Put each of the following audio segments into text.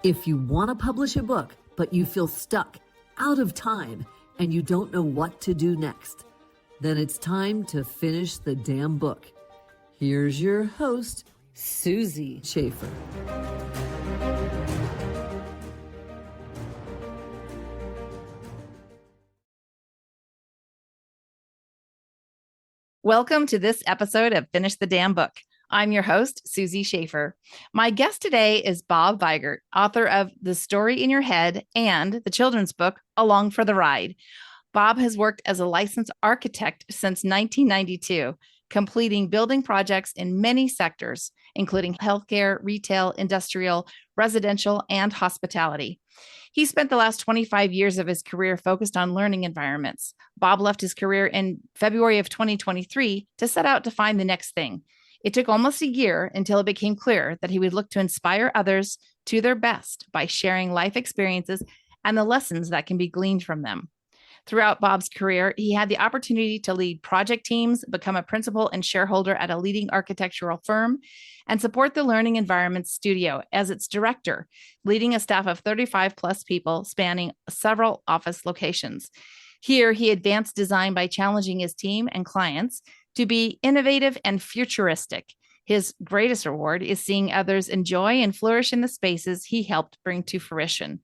If you want to publish a book, but you feel stuck, out of time, and you don't know what to do next, then it's time to finish the damn book. Here's your host, Susie Schaefer. Welcome to this episode of Finish the Damn Book. I'm your host, Susie Schaefer. My guest today is Bob Vajgrt, author of The Story in Your Head and the children's book, Along for the Ride. Bob has worked as a licensed architect since 1992, completing building projects in many sectors, including healthcare, retail, industrial, residential, and hospitality. He spent the last 25 years of his career focused on learning environments. Bob left his career in February of 2023 to set out to find the next thing. It took almost a year until it became clear that he would look to inspire others to their best by sharing life experiences and the lessons that can be gleaned from them. Throughout Bob's career, he had the opportunity to lead project teams, become a principal and shareholder at a leading architectural firm, and support the Learning Environments Studio as its director, leading a staff of 35 plus people spanning several office locations. Here, he advanced design by challenging his team and clients to be innovative and futuristic. His greatest reward is seeing others enjoy and flourish in the spaces he helped bring to fruition.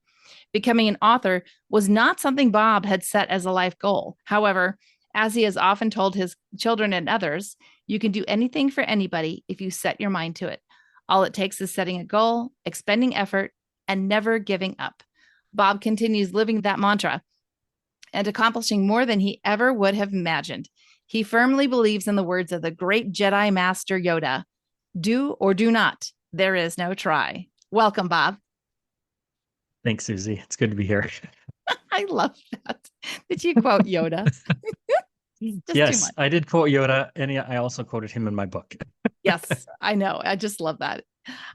Becoming an author was not something Bob had set as a life goal. However, as he has often told his children and others, you can do anything for anybody if you set your mind to it. All it takes is setting a goal, expending effort, and never giving up. Bob continues living that mantra and accomplishing more than he ever would have imagined. He firmly believes in the words of the great Jedi Master Yoda, do or do not. There is no try. Welcome, Bob. Thanks, Susie. It's good to be here. I love that. Did you quote Yoda? Yes, I did quote Yoda, and I also quoted him in my book. Yes, I know. I just love that.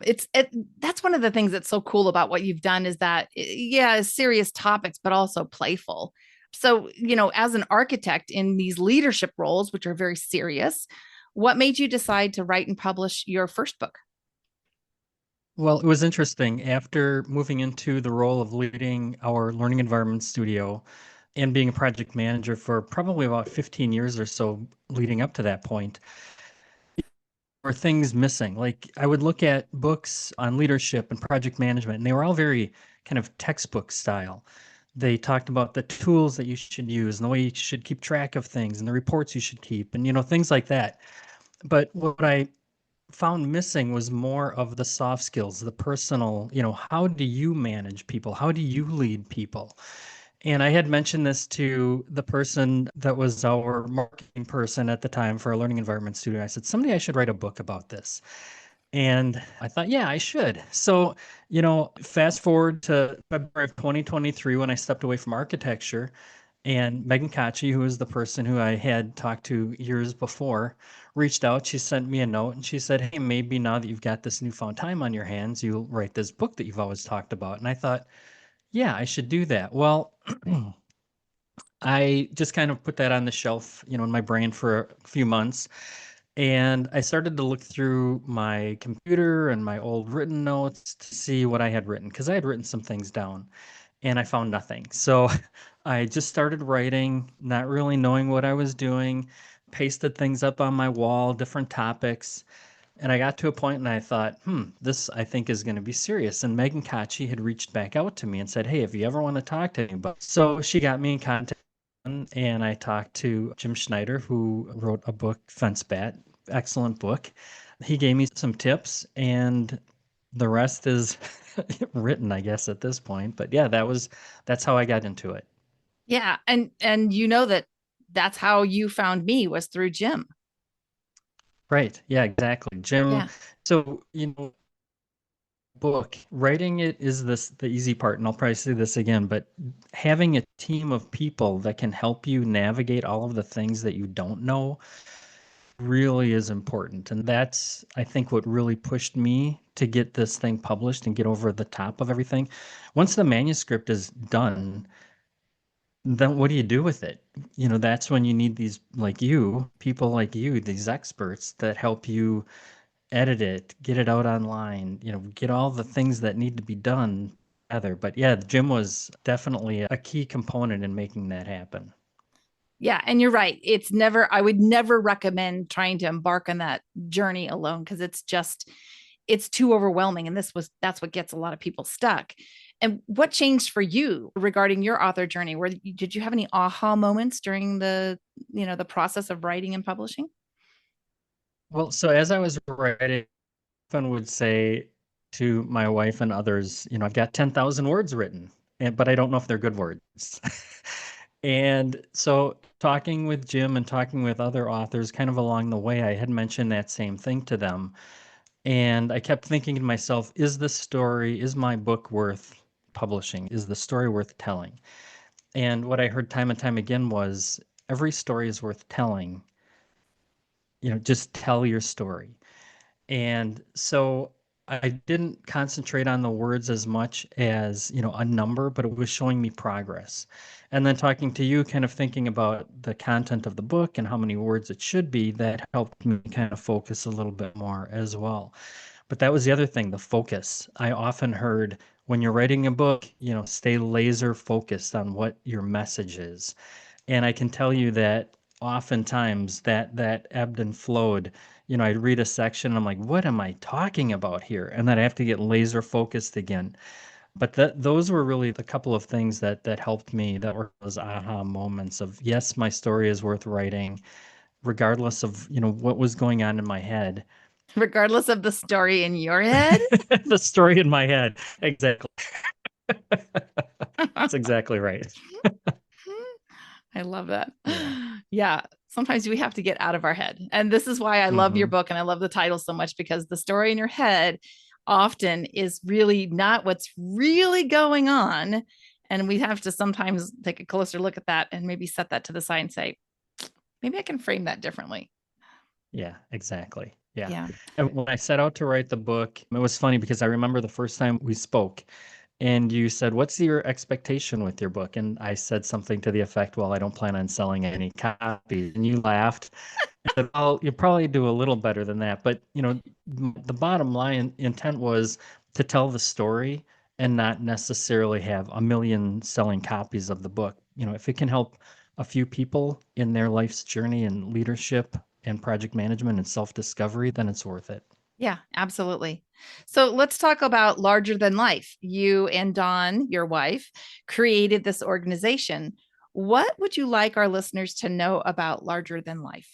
That's one of the things that's so cool about what you've done is that, yeah, serious topics, but also playful. So, as an architect in these leadership roles, which are very serious, what made you decide to write and publish your first book? Well, it was interesting. After moving into the role of leading our learning environment studio and being a project manager for probably about 15 years or so leading up to that point, there were things missing. Like I would look at books on leadership and project management, and they were all very kind of textbook style. They talked about the tools that you should use and the way you should keep track of things and the reports you should keep and things like that. But what I found missing was more of the soft skills, the personal, how do you manage people? How do you lead people? And I had mentioned this to the person that was our marketing person at the time for our learning environment studio. I said, someday I should write a book about this. And I thought, yeah, I should. So, fast forward to February of 2023 when I stepped away from architecture, and Megan Kochi, who was the person who I had talked to years before, reached out. She sent me a note and she said, hey, maybe now that you've got this newfound time on your hands, you'll write this book that you've always talked about. And I thought, yeah, I should do that. Well, I just kind of put that on the shelf, in my brain for a few months. And I started to look through my computer and my old written notes to see what I had written, because I had written some things down and I found nothing. So I just started writing, not really knowing what I was doing, pasted things up on my wall, different topics. And I got to a point and I thought, this I think is going to be serious. And Megan Kochi had reached back out to me and said, hey, if you ever want to talk to anybody. So she got me in contact and I talked to Jim Schneider, who wrote a book, Fence Bat, excellent book. He gave me some tips and the rest is written, I guess, at this point. But yeah, that's how I got into it. Yeah. And that's how you found me, was through Jim. Right. Yeah, exactly. Jim. Yeah. So, book writing it is the easy part, and I'll probably say this again, but having a team of people that can help you navigate all of the things that you don't know really is important. And that's, I think, what really pushed me to get this thing published and get over the top of everything. Once the manuscript is done, then what do you do with it? That's when you need these people like you, these experts that help you edit it, get it out online, get all the things that need to be done together. But yeah, the gym was definitely a key component in making that happen. Yeah, and you're right. I would never recommend trying to embark on that journey alone because it's too overwhelming. And that's what gets a lot of people stuck. And what changed for you regarding your author journey? Did you have any aha moments during the process of writing and publishing? Well, so as I was writing, I often would say to my wife and others, I've got 10,000 words written, but I don't know if they're good words. And so talking with Jim and talking with other authors kind of along the way, I had mentioned that same thing to them. And I kept thinking to myself, is my book worth publishing? Is the story worth telling? And what I heard time and time again was every story is worth telling. Just tell your story. And so I didn't concentrate on the words as much as, a number, but it was showing me progress. And then talking to you, kind of thinking about the content of the book and how many words it should be, that helped me kind of focus a little bit more as well. But that was the other thing, the focus. I often heard when you're writing a book, stay laser focused on what your message is. And I can tell you that oftentimes that ebbed and flowed. I'd read a section, I'm like, what am I talking about here? And then I have to get laser focused again. But those were really the couple of things that helped me, that were those aha moments of, yes, my story is worth writing, regardless of, what was going on in my head. Regardless of the story in your head? The story in my head. Exactly. That's exactly right. I love that. Yeah. Yeah. Sometimes we have to get out of our head. And this is why I love your Hmm. book and I love the title so much because the story in your head often is really not what's really going on. And we have to sometimes take a closer look at that and maybe set that to the side and say, maybe I can frame that differently. Yeah, exactly. Yeah. Yeah. And when I set out to write the book, it was funny because I remember the first time we spoke and you said, "What's your expectation with your book?" And I said something to the effect, "Well, I don't plan on selling any copies." And you laughed and said, "Well, you probably do a little better than that." But, the bottom line intent was to tell the story and not necessarily have a million selling copies of the book. If it can help a few people in their life's journey and leadership and project management and self-discovery, then it's worth it. Yeah, absolutely. So let's talk about larger than life. You and Dawn, your wife, created this organization. What would you like our listeners to know about larger than life?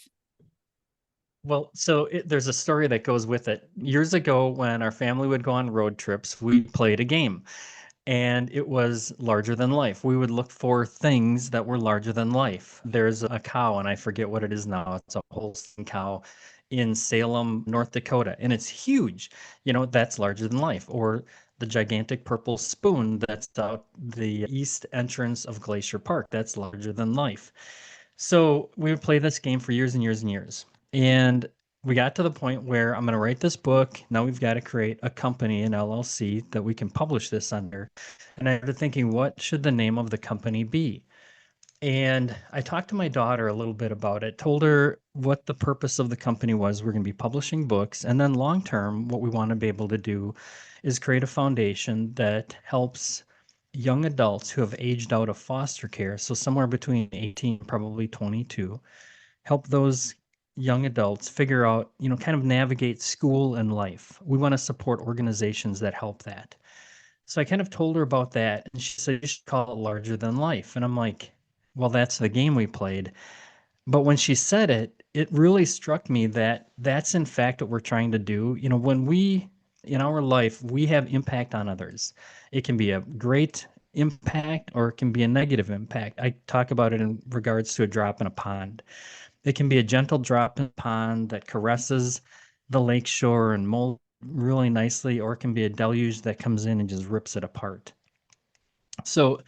Well, so there's a story that goes with it. Years ago, when our family would go on road trips, we played a game, and it was larger than life. We would look for things that were larger than life. There's a cow, and I forget what it is now. It's a Holstein cow in Salem, North Dakota, and it's huge. That's larger than life. Or the gigantic purple spoon that's out the east entrance of Glacier Park. That's larger than life. So we would play this game for years and years and years. And we got to the point where I'm going to write this book. Now we've got to create a company, an LLC, that we can publish this under. And I started thinking, what should the name of the company be? And I talked to my daughter a little bit about it, told her what the purpose of the company was. We're going to be publishing books. And then long term, what we want to be able to do is create a foundation that helps young adults who have aged out of foster care, so somewhere between 18 and probably 22, help those young adults figure out, kind of navigate school and life. We want to support organizations that help that. So I kind of told her about that, and she said, "You should call it larger than life." And I'm like, well, that's the game we played. But when she said it, it really struck me that that's in fact what we're trying to do. When we, in our life, we have impact on others, it can be a great impact or it can be a negative impact. I talk about it in regards to a drop in a pond. It can be a gentle drop in the pond that caresses the lake shore and molds really nicely, or it can be a deluge that comes in and just rips it apart. So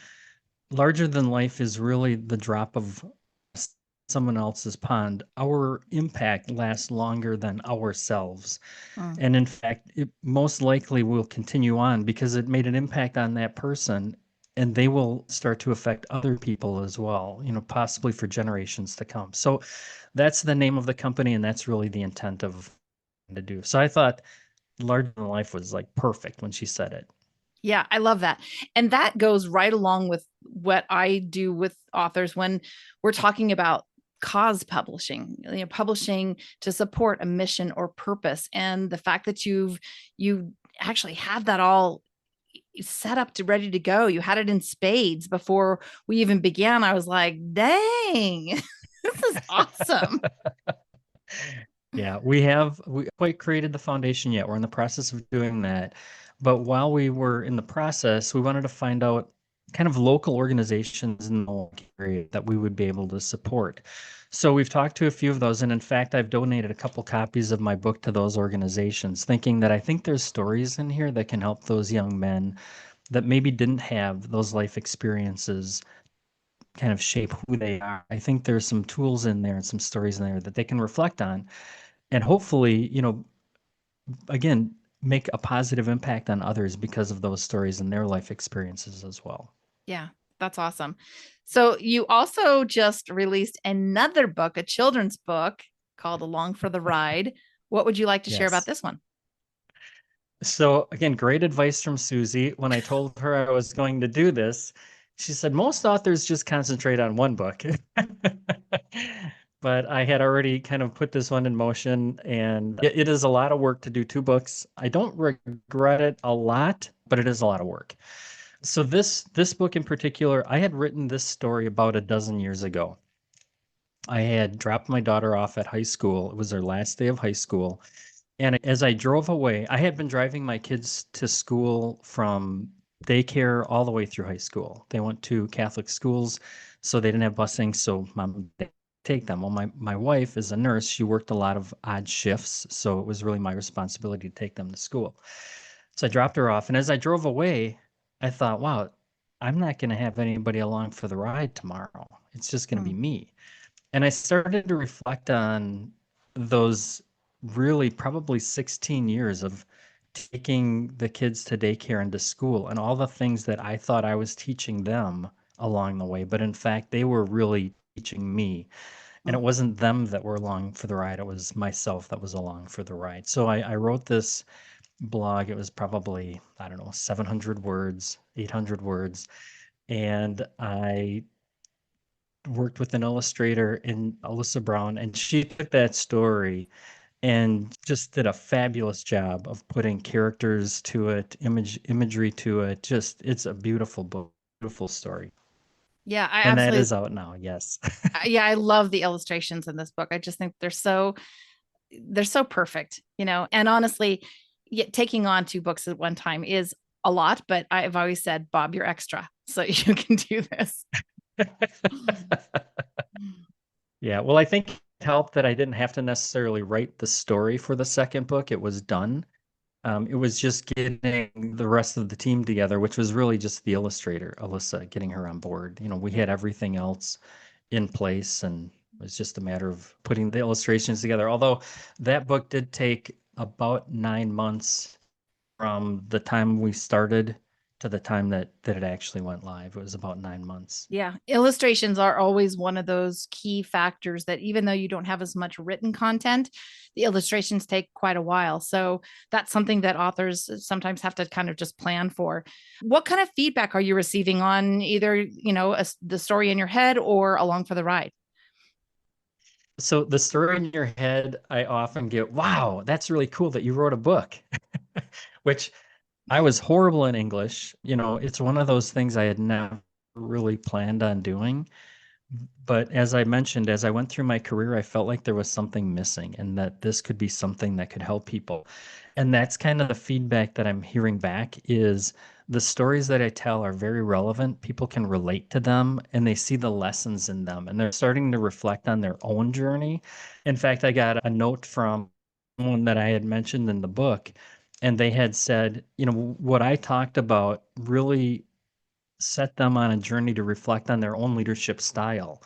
larger than life is really the drop of someone else's pond. Our impact lasts longer than ourselves. Mm. And in fact, it most likely will continue on because it made an impact on that person and they will start to affect other people as well, possibly for generations to come. So that's the name of the company and that's really the intent of to do. So I thought larger than life was like perfect when she said it. Yeah, I love that. And that goes right along with what I do with authors when we're talking about cause publishing, publishing to support a mission or purpose. And the fact that you actually have that all set up to ready to go. You had it in spades before we even began. I was like, dang, this is awesome. Yeah, we quite created the foundation yet. We're in the process of doing that. But while we were in the process, we wanted to find out kind of local organizations in the Milwaukee area that we would be able to support. So we've talked to a few of those, and in fact, I've donated a couple copies of my book to those organizations, thinking that I think there's stories in here that can help those young men that maybe didn't have those life experiences kind of shape who they are. I think there's some tools in there and some stories in there that they can reflect on and hopefully, again, make a positive impact on others because of those stories and their life experiences as well. Yeah, that's awesome. So you also just released another book, a children's book called Along for the Ride. What would you like to share about Yes. this one? So again, great advice from Susie. When I told her I was going to do this, she said most authors just concentrate on one book. But I had already kind of put this one in motion, and it is a lot of work to do two books. I don't regret it a lot, but it is a lot of work. So this book in particular, I had written this story about a dozen years ago. I had dropped my daughter off at high school. It was her last day of high school. And as I drove away, I had been driving my kids to school from daycare all the way through high school. They went to Catholic schools, so they didn't have busing, so mom would take them. Well, my wife is a nurse. She worked a lot of odd shifts, so it was really my responsibility to take them to school. So I dropped her off, and as I drove away, I thought, wow, I'm not going to have anybody along for the ride tomorrow. It's just going to be Hmm. me. And I started to reflect on those really probably 16 years of taking the kids to daycare and to school and all the things that I thought I was teaching them along the way. But in fact, they were really teaching me. And it wasn't them that were along for the ride, it was myself that was along for the ride. So I wrote this blog. It was probably, I don't know, 700 words, 800 words. And I worked with an illustrator in Alyssa Brown, and she took that story and just did a fabulous job of putting characters to it, imagery to it. Just it's a beautiful book, beautiful story. Yeah, I And that absolutely is out now, yes. yeah, I love the illustrations in this book. I just think they're so perfect, And honestly, taking on two books at one time is a lot, but I've always said, Bob, you're extra, so you can do this. Yeah, well, I think it helped that I didn't have to necessarily write the story for the second book. It was done. It was just getting the rest of the team together, which was really just the illustrator, Alyssa, getting her on board. We had everything else in place, and it was just a matter of putting the illustrations together. Although that book did take about 9 months from the time we started to the time that it actually went live. It was about 9 months. Yeah, illustrations are always one of those key factors that even though you don't have as much written content, the illustrations take quite a while. So that's something that authors sometimes have to kind of just plan for. What kind of feedback are you receiving on either, the story in your head or Along for the Ride? So the story in your head, I often get, wow, that's really cool that you wrote a book, which I was horrible in English. It's one of those things I had never really planned on doing. But as I mentioned, as I went through my career, I felt like there was something missing and that this could be something that could help people. And that's kind of the feedback that I'm hearing back is the stories that I tell are very relevant. People can relate to them and they see the lessons in them and they're starting to reflect on their own journey. In fact, I got a note from someone that I had mentioned in the book, and they had said, what I talked about really set them on a journey to reflect on their own leadership style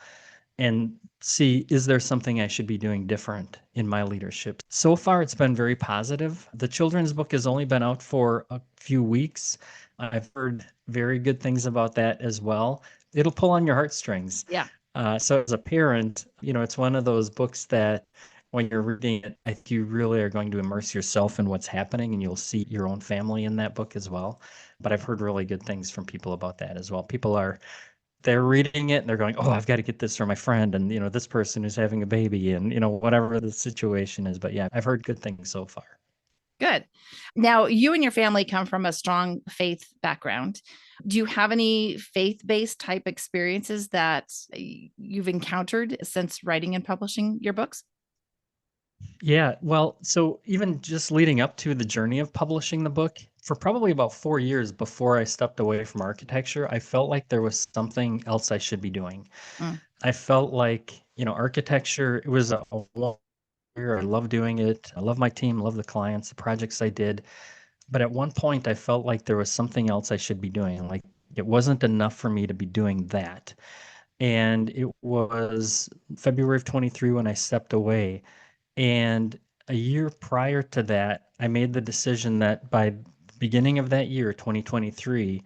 and see, is there something I should be doing different in my leadership? So far, it's been very positive. The children's book has only been out for a few weeks. I've heard very good things about that as well. It'll pull on your heartstrings. Yeah. So as a parent, it's one of those books that when you're reading it, I think you really are going to immerse yourself in what's happening and you'll see your own family in that book as well. But I've heard really good things from people about that as well. They're reading it and they're going, "Oh, I've got to get this for my friend and this person who's having a baby and whatever the situation is." But yeah, I've heard good things so far. Good. Now, you and your family come from a strong faith background. Do you have any faith-based type experiences that you've encountered since writing and publishing your books? Yeah, well, so even just leading up to the journey of publishing the book, for probably about 4 years before I stepped away from architecture, I felt like there was something else I should be doing. Mm, I felt like, architecture, it was a career. I love doing it. I love my team, love the clients, the projects I did. But at one point, I felt like there was something else I should be doing. Like it wasn't enough for me to be doing that. And it was February of 23 when I stepped away. And a year prior to that, I made the decision that by the beginning of that year, 2023,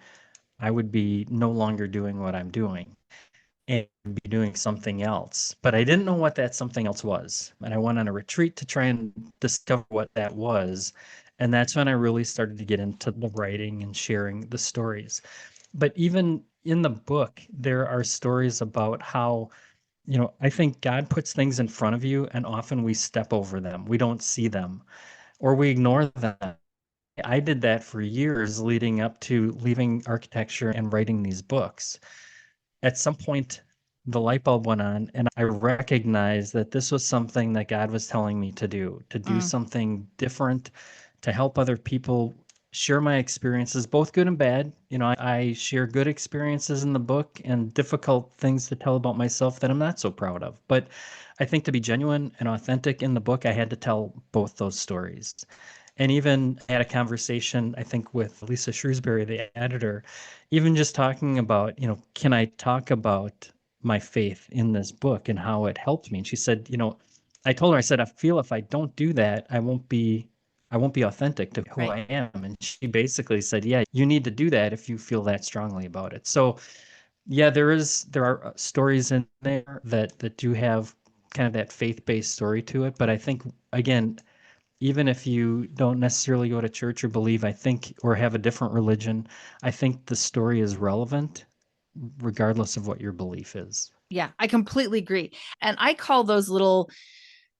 I would be no longer doing what I'm doing and be doing something else. But I didn't know what that something else was. And I went on a retreat to try and discover what that was. And that's when I really started to get into the writing and sharing the stories. But even in the book, there are stories about how I think God puts things in front of you, and often we step over them. We don't see them or we ignore them. I did that for years leading up to leaving architecture and writing these books. At some point, the light bulb went on, and I recognized that this was something that God was telling me to do mm, something different, to help other people share my experiences, both good and bad. I share good experiences in the book and difficult things to tell about myself that I'm not so proud of. But I think to be genuine and authentic in the book, I had to tell both those stories. And even had a conversation, I think, with Lisa Shrewsbury, the editor, even just talking about, can I talk about my faith in this book and how it helped me? And she said, I told her, I said, I feel if I don't do that, I won't be authentic to who right. I am. And she basically said, yeah, you need to do that if you feel that strongly about it. So yeah, there are stories in there that do have kind of that faith-based story to it. But I think again, even if you don't necessarily go to church or believe, I think, or have a different religion, I think the story is relevant regardless of what your belief is. Yeah, I completely agree. And I call those little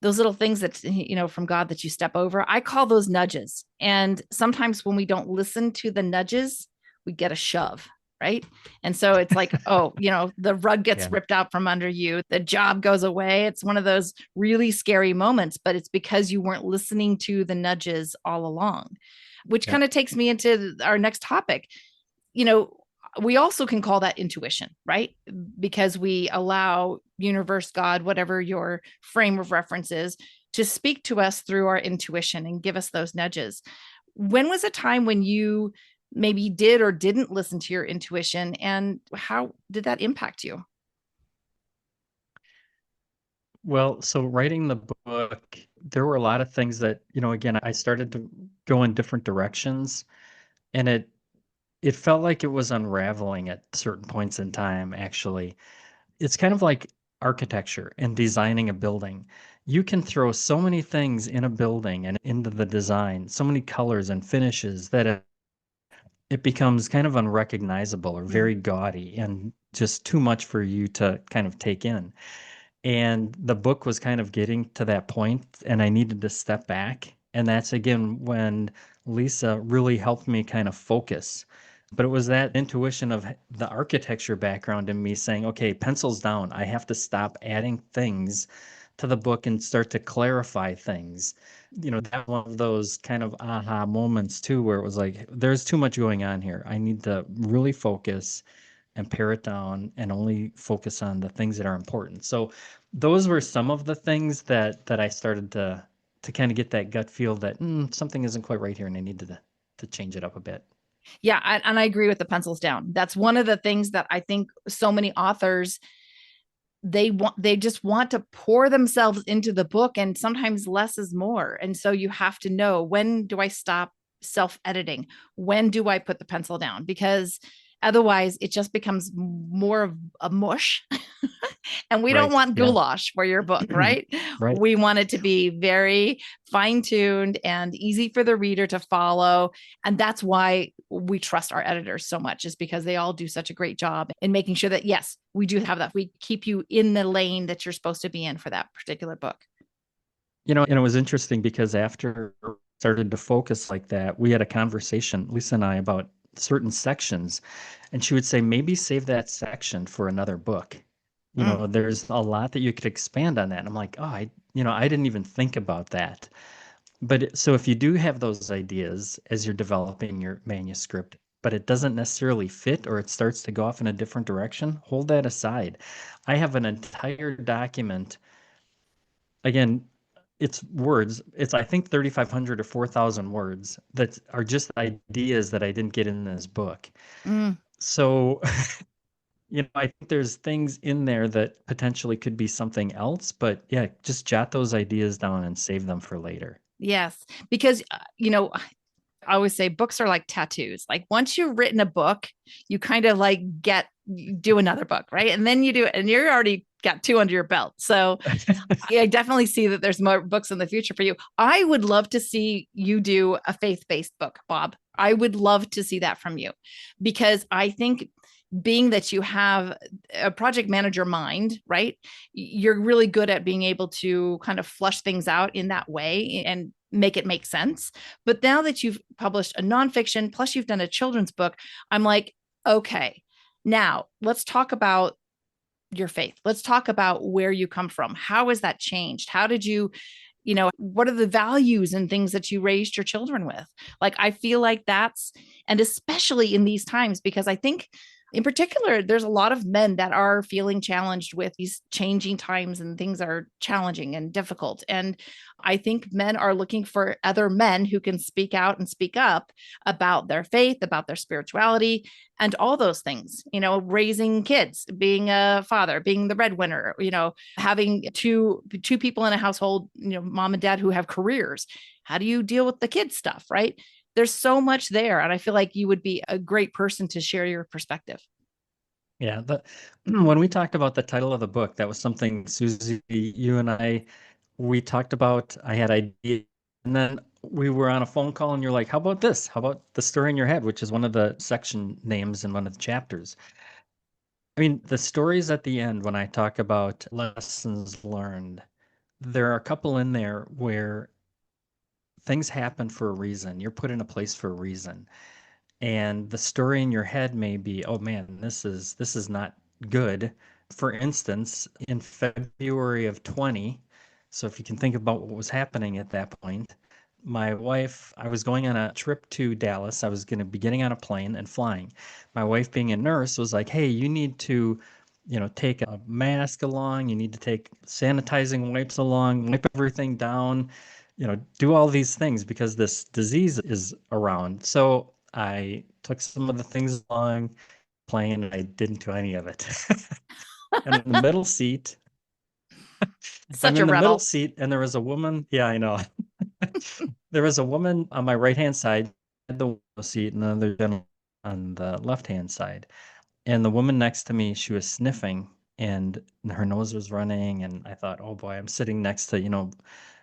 things that from God that you step over, I call those nudges. And sometimes when we don't listen to the nudges, we get a shove, right? And so it's like, oh, the rug gets Yeah. ripped out from under you, the job goes away. It's one of those really scary moments, but it's because you weren't listening to the nudges all along, which Yeah. kind of takes me into our next topic. you know, we also can call that intuition, right? Because we allow universe, God, whatever your frame of reference is, to speak to us through our intuition and give us those nudges. When was a time when you maybe did or didn't listen to your intuition, and how did that impact you? Well, so writing the book, there were a lot of things that, again, I started to go in different directions and it felt like it was unraveling at certain points in time, actually. It's kind of like architecture and designing a building. You can throw so many things in a building and into the design, so many colors and finishes that it becomes kind of unrecognizable or Yeah. very gaudy and just too much for you to kind of take in. And the book was kind of getting to that point, and I needed to step back. And that's again when Lisa really helped me kind of focus. But it was that intuition of the architecture background in me saying, okay, pencils down. I have to stop adding things to the book and start to clarify things. That one of those kind of aha moments too, where it was like, there's too much going on here. I need to really focus and pare it down and only focus on the things that are important. So those were some of the things that I started to kind of get that gut feel that something isn't quite right here and I needed to change it up a bit. Yeah, and I agree with the pencils down. That's one of the things that I think so many authors, they just want to pour themselves into the book, and sometimes less is more. And so you have to know, when do I stop self-editing? When do I put the pencil down? Because Otherwise, it just becomes more of a mush. And we don't Right. want Yeah. goulash for your book, right? Right. We want it to be very fine tuned and easy for the reader to follow. And that's why we trust our editors so much, is because they all do such a great job in making sure that, yes, we do have that. We keep you in the lane that you're supposed to be in for that particular book. And it was interesting because after I started to focus like that, we had a conversation, Lisa and I, about certain sections. And she would say, maybe save that section for another book. Mm. There's a lot that you could expand on that. And I'm like, oh, I didn't even think about that. But so if you do have those ideas as you're developing your manuscript, but it doesn't necessarily fit or it starts to go off in a different direction, hold that aside. I have an entire document. Again, it's words. It's, I think, 3,500 or 4,000 words that are just ideas that I didn't get in this book. Mm. So, I think there's things in there that potentially could be something else, but yeah, just jot those ideas down and save them for later. Yes, because I always say books are like tattoos. Like once you've written a book, you kind of like do another book, right? And then you do it, and you're already got two under your belt. So I definitely see that there's more books in the future for you. I would love to see you do a faith-based book, Bob. I would love to see that from you, because I think, being that you have a project manager mind, right? You're really good at being able to kind of flush things out in that way and make it make sense. But now that you've published a nonfiction, plus you've done a children's book, I'm like, okay, now let's talk about your faith. Let's talk about where you come from. How has that changed? How did you, what are the values and things that you raised your children with? Like, I feel like and especially in these times, because I think in particular, there's a lot of men that are feeling challenged with these changing times, and things are challenging and difficult. And I think men are looking for other men who can speak out and speak up about their faith, about their spirituality, and all those things, raising kids, being a father, being the breadwinner, having two people in a household, mom and dad, who have careers. How do you deal with the kids stuff, right? There's so much there. And I feel like you would be a great person to share your perspective. Yeah, when we talked about the title of the book, that was something, Susie, you and we talked about. I had idea, and then we were on a phone call, and you're like, "How about this? How about the story in your head?" Which is one of the section names in one of the chapters. I mean, the stories at the end, when I talk about lessons learned, there are a couple in there where things happen for a reason. You're put in a place for a reason. And the story in your head may be, oh man, this is not good. For instance, in February of 20, so if you can think about what was happening at that point, my wife, I was going on a trip to Dallas. I was going to be getting on a plane and flying. My wife, being a nurse, was like, hey, you need to, take a mask along. You need to take sanitizing wipes along, wipe everything down, do all these things because this disease is around. So I took some of the things along plane and I didn't do any of it. And in the middle seat, I'm Such a in the middle rebel. seat and there was a woman. Yeah, I know. There was a woman on my right-hand side at the window seat and another gentleman on the left-hand side. And the woman next to me, she was sniffing and her nose was running. And I thought, oh boy, I'm sitting next to,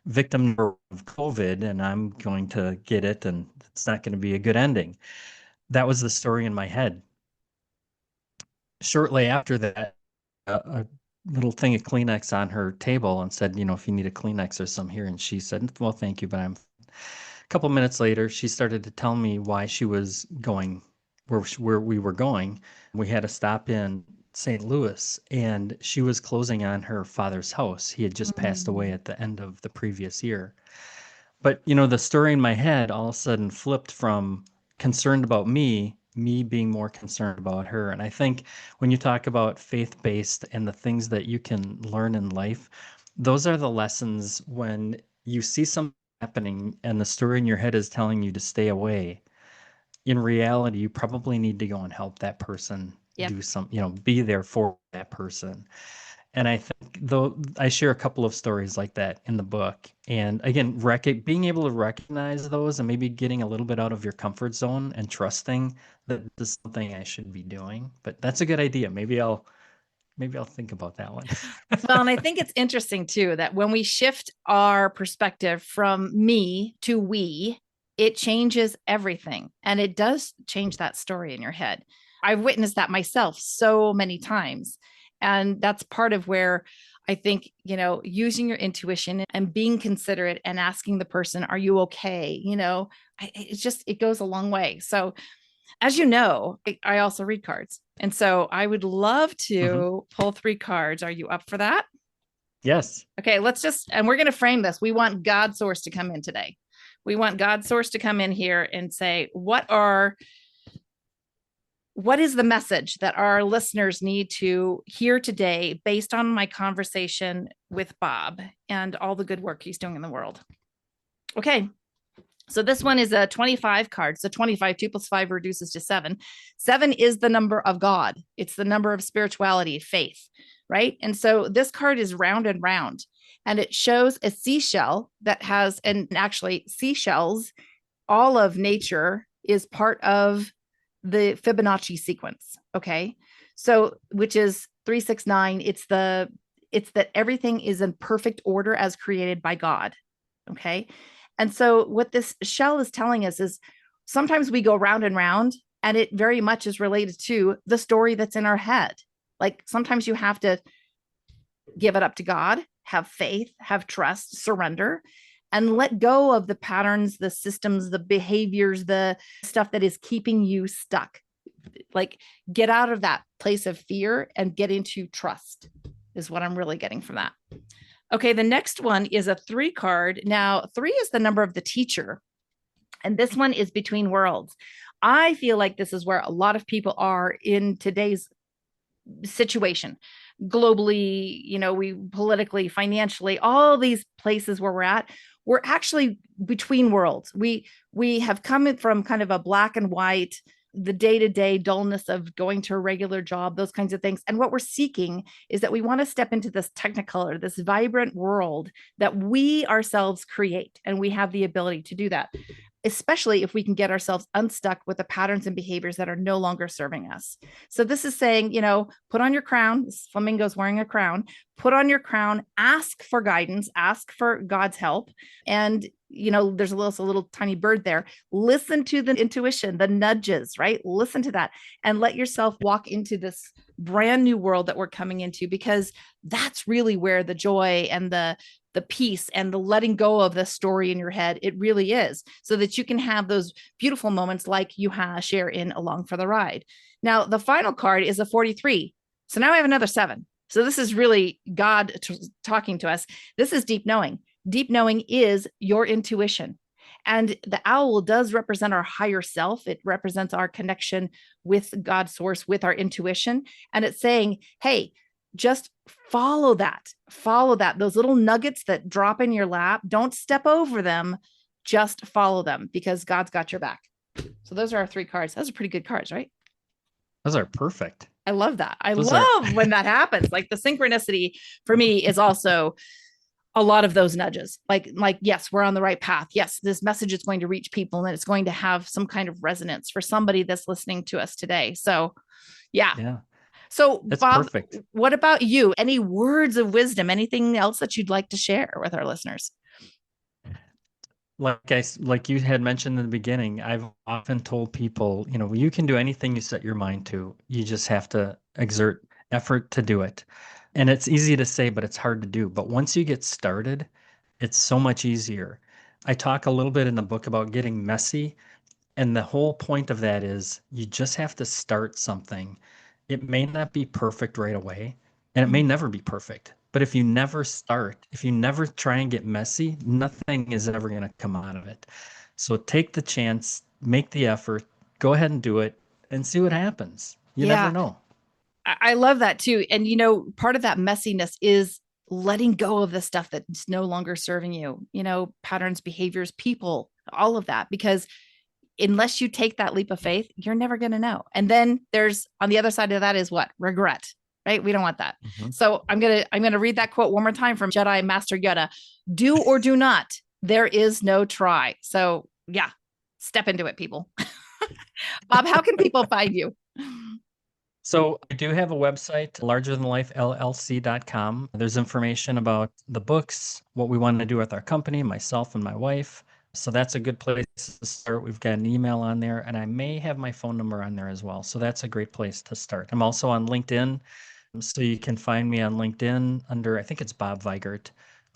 victim of COVID and I'm going to get it and it's not going to be a good ending. That was the story in my head. Shortly after that, a little thing of Kleenex on her table and said, if you need a Kleenex, there's some here. And she said, well, thank you, but a couple minutes later, she started to tell me why she was going where we were going. We had a stop in St. Louis, and she was closing on her father's house. He had just passed away Mm. at the end of the previous year. But, the story in my head all of a sudden flipped from concerned about me being more concerned about her. And I think when you talk about faith-based and the things that you can learn in life, those are the lessons when you see something happening and the story in your head is telling you to stay away. In reality, you probably need to go and help that person Yep. do some, be there for that person. And I think though I share a couple of stories like that in the book. And again, being able to recognize those and maybe getting a little bit out of your comfort zone and trusting that this is something I should be doing. But that's a good idea. Maybe I'll think about that one. Well, and I think it's interesting too that when we shift our perspective from me to we, it changes everything. And it does change that story in your head. I've witnessed that myself so many times. And that's part of where I think, using your intuition and being considerate and asking the person, are you okay? It goes a long way. So, as you know, I also read cards. And so I would love to pull 3 cards. Are you up for that? Yes. Okay, and we're going to frame this. We want God source to come in today. We want God source to come in here and say, what is the message that our listeners need to hear today based on my conversation with Bob and all the good work he's doing in the world? Okay. So this one is a 25 card. So 25, 2 plus 5 reduces to 7. 7 is the number of God. It's the number of spirituality, faith, right? And so this card is round and round, and it shows a seashell that has, and actually seashells, all of nature is part of the Fibonacci sequence. Okay. So, which is 369. It's that everything is in perfect order as created by God. Okay. And so what this shell is telling us is sometimes we go round and round, and it very much is related to the story that's in our head. Like sometimes you have to give it up to God, have faith, have trust, surrender, and let go of the patterns, the systems, the behaviors, the stuff that is keeping you stuck. Like get out of that place of fear and get into trust is what I'm really getting from that. Okay, the next one is a 3 card. Now, 3 is the number of the teacher, and this one is between worlds. I feel like this is where a lot of people are in today's situation, globally, we politically, financially, all these places where we're actually between worlds. We have come from kind of a black and white, the day-to-day dullness of going to a regular job, those kinds of things. And what we're seeking is that we want to step into this technicolor, this vibrant world that we ourselves create. And we have the ability to do that, especially if we can get ourselves unstuck with the patterns and behaviors that are no longer serving us. So this is saying, put on your crown. This flamingo's wearing a crown. Put on your crown, ask for guidance, ask for God's help. And there's a little tiny bird there. Listen to the intuition, the nudges, right? Listen to that and let yourself walk into this brand new world that we're coming into, because that's really where the joy and the peace and the letting go of the story in your head, it really is, so that you can have those beautiful moments like you share in Along for the Ride. Now, the final card is a 43. So now I have another 7. So this is really God talking to us. This is deep knowing. Deep knowing is your intuition. And the owl does represent our higher self. It represents our connection with God's source, with our intuition. And it's saying, hey, just follow that, those little nuggets that drop in your lap. Don't step over them. Just follow them, because God's got your back. So those are our 3 cards. Those are pretty good cards, right? Those are perfect. I love that. I love when that happens. Like the synchronicity for me is also a lot of those nudges. Like, yes, we're on the right path. Yes, this message is going to reach people, and it's going to have some kind of resonance for somebody that's listening to us today. So yeah. So that's Bob, perfect. What about you? Any words of wisdom, anything else that you'd like to share with our listeners? Like you had mentioned in the beginning, I've often told people, you can do anything you set your mind to. You just have to exert effort to do it. And it's easy to say, but it's hard to do. But once you get started, it's so much easier. I talk a little bit in the book about getting messy. And the whole point of that is you just have to start something. It may not be perfect right away, and it may never be perfect. But if you never start, if you never try and get messy, nothing is ever going to come out of it. So take the chance, make the effort, go ahead and do it, and see what happens. You never know. I love that too. And, part of that messiness is letting go of the stuff that's no longer serving you, patterns, behaviors, people, all of that, because unless you take that leap of faith, you're never going to know. And then there's on the other side of that is what? Regret. right? We don't want that. Mm-hmm. So I'm gonna read that quote one more time from Jedi Master Yoda: "Do or do not. There is no try." So yeah, step into it, people. Bob, how can people find you? So I do have a website, largerthanlifellc.com. There's information about the books, what we want to do with our company, myself and my wife. So that's a good place to start. We've got an email on there, and I may have my phone number on there as well. So that's a great place to start. I'm also on LinkedIn. So you can find me on LinkedIn under, I think it's Bob Vajgrt.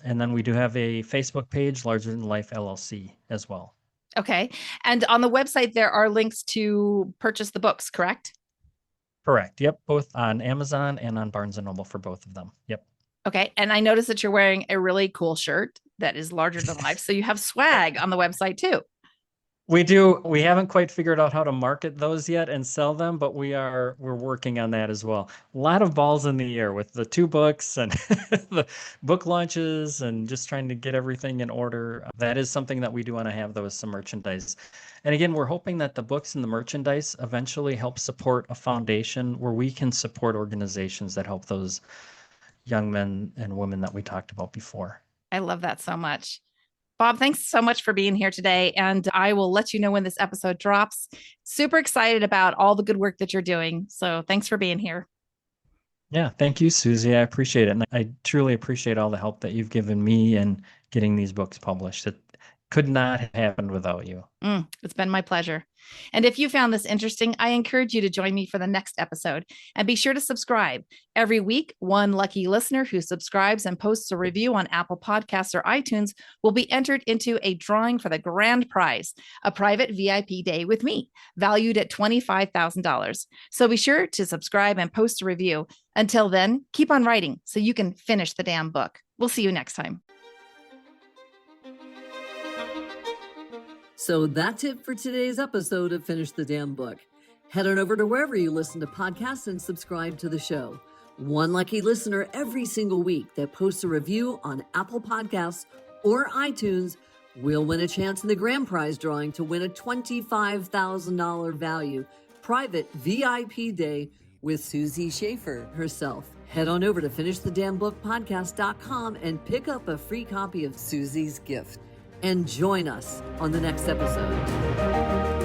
And then we do have a Facebook page, Larger Than Life LLC, as well. Okay. And on the website, there are links to purchase the books, correct? Correct. Yep. Both on Amazon and on Barnes & Noble for both of them. Yep. Okay. And I noticed that you're wearing a really cool shirt that is larger than life. So you have swag on the website too. We do. We haven't quite figured out how to market those yet and sell them, but we're working on that as well. A lot of balls in the air with the 2 books and the book launches and just trying to get everything in order. That is something that we do want to have, though, as some merchandise. And again, we're hoping that the books and the merchandise eventually help support a foundation where we can support organizations that help those young men and women that we talked about before. I love that so much. Bob, thanks so much for being here today. And I will let you know when this episode drops. Super excited about all the good work that you're doing. So thanks for being here. Yeah, thank you, Susie. I appreciate it. And I truly appreciate all the help that you've given me in getting these books published. It could not have happened without you. It's been my pleasure. And if you found this interesting, I encourage you to join me for the next episode and be sure to subscribe. Every week, one lucky listener who subscribes and posts a review on Apple Podcasts or iTunes will be entered into a drawing for the grand prize, a private VIP day with me, valued at $25,000. So be sure to subscribe and post a review. Until then, keep on writing so you can finish the damn book. We'll see you next time. So that's it for today's episode of Finish the Damn Book. Head on over to wherever you listen to podcasts and subscribe to the show. One lucky listener every single week that posts a review on Apple Podcasts or iTunes will win a chance in the grand prize drawing to win a $25,000 value private VIP day with Susie Schaefer herself. Head on over to finishthedamnbookpodcast.com and pick up a free copy of Susie's gift. And join us on the next episode.